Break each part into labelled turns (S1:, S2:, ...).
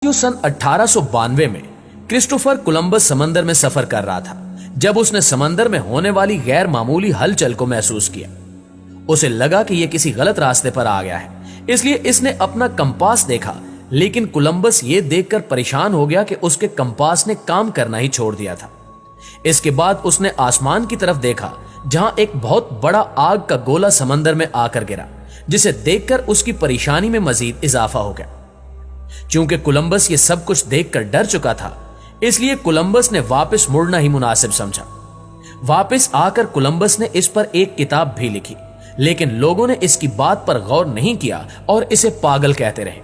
S1: जो सन 1892 में Christopher Columbus समंदर में सफर कर रहा था, जब उसने समंदर में होने वाली गैर मामूली हलचल को महसूस किया। उसे लगा कि यह किसी गलत रास्ते पर आ गया है, इसलिए इसने अपना कंपास देखा, लेकिन कोलंबस ये देखकर परेशान हो गया कि उसके कंपास ने काम करना ही छोड़ दिया था। इसके बाद उसने आसमान की तरफ देखा, जहां एक बहुत बड़ा आग का गोला समंदर में आकर गिरा, जिसे देखकर उसकी परेशानी में मजीद इजाफा हो गया। चूंकि कोलंबस ये सब कुछ देखकर डर चुका था, इसलिए कोलंबस ने वापस मुड़ना ही मुनासिब समझा। वापस आकर कोलंबस ने इस पर एक किताब भी लिखी, लेकिन लोगों ने इसकी बात पर गौर नहीं किया और इसे पागल कहते रहे।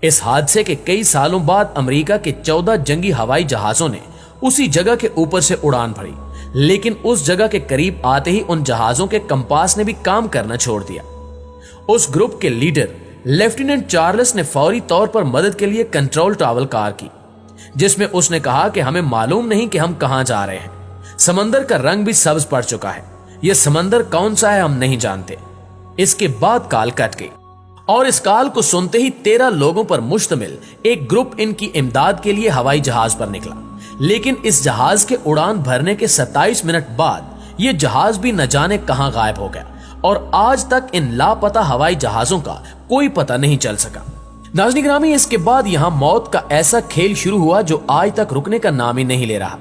S1: इस हादसे के कई सालों बाद अमेरिका के 14 जंगी हवाई जहाजों ने उसी जगह के ऊपर से उड़ान भरी, लेकिन उस जगह के करीब आते ही उन जहाजों के कंपास ने भी काम करना छोड़ दिया। उस ग्रुप के लीडर लेफ्टिनेंट चार्ल्स ने फौरी तौर पर मदद के लिए कंट्रोल टावर कॉल की, जिसमें उसने कहा कि हमें मालूम नहीं कि हम कहां जा रहे हैं। समंदर का रंग भी सब्ज पड़ चुका है, यह समंदर कौन सा है हम नहीं जानते। इसके बाद कॉल कट गई और इस कॉल को सुनते ही 13 लोगों पर मुश्तमिल एक ग्रुप इनकी इमदाद के लिए हवाई जहाज पर निकला, लेकिन इस जहाज के उड़ान भरने के 27 मिनट बाद यह जहाज भी न जाने कहां गायब हो गया और आज तक इन लापता हवाई जहाजों का कोई पता नहीं चल सका। नाज़रीन गिरामी, इसके बाद यहां मौत का ऐसा खेल शुरू हुआ जो आज तक रुकने का नाम ही नहीं ले रहा।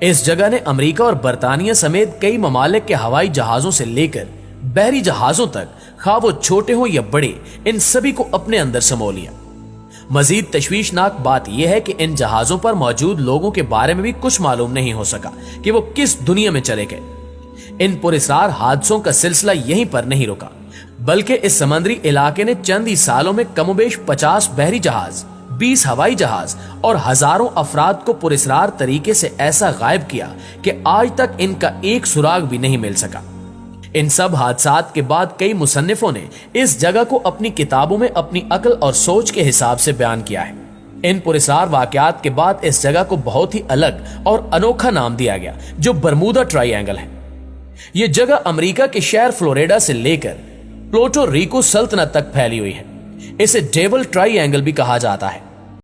S1: इस जगह ने अमेरिका और बरतानिया समेत कई ममालिक के हवाई जहाजों से लेकर बहरी जहाजों तक, खा वो छोटे हो या बड़े, इन सभी को अपने अंदर समो लिया। मजीद तशवीशनाक बात यह है कि इन जहाजों पर मौजूद लोगों के बारे में भी कुछ मालूम नहीं हो सका कि वो किस दुनिया में चले गए। इन पुरस्कार हादसों का सिलसिला यहीं पर नहीं रुका, बल्कि इस समुद्री इलाके ने चंद ही सालों में कमोबेश 50 बहरी जहाज, 20 हवाई जहाज और हजारों अफराद को पुरस्कार तरीके से ऐसा गायब किया कि आज तक इनका एक सुराग भी नहीं मिल सका। इन सब हादसात के बाद कई मुसन्निफों ने इस जगह को अपनी किताबों में अपनी अक्ल और सोच के हिसाब से बयान किया है। इन पुरस्कार वाकयात के बाद इस जगह को बहुत ही अलग और अनोखा नाम दिया गया, जो बरमूदा ट्रायंगल है। यह जगह अमेरिका के शहर फ्लोरिडा से लेकर प्लूटो रिको सल्तनत तक फैली हुई है। इसे डेविल ट्रायंगल भी कहा जाता है।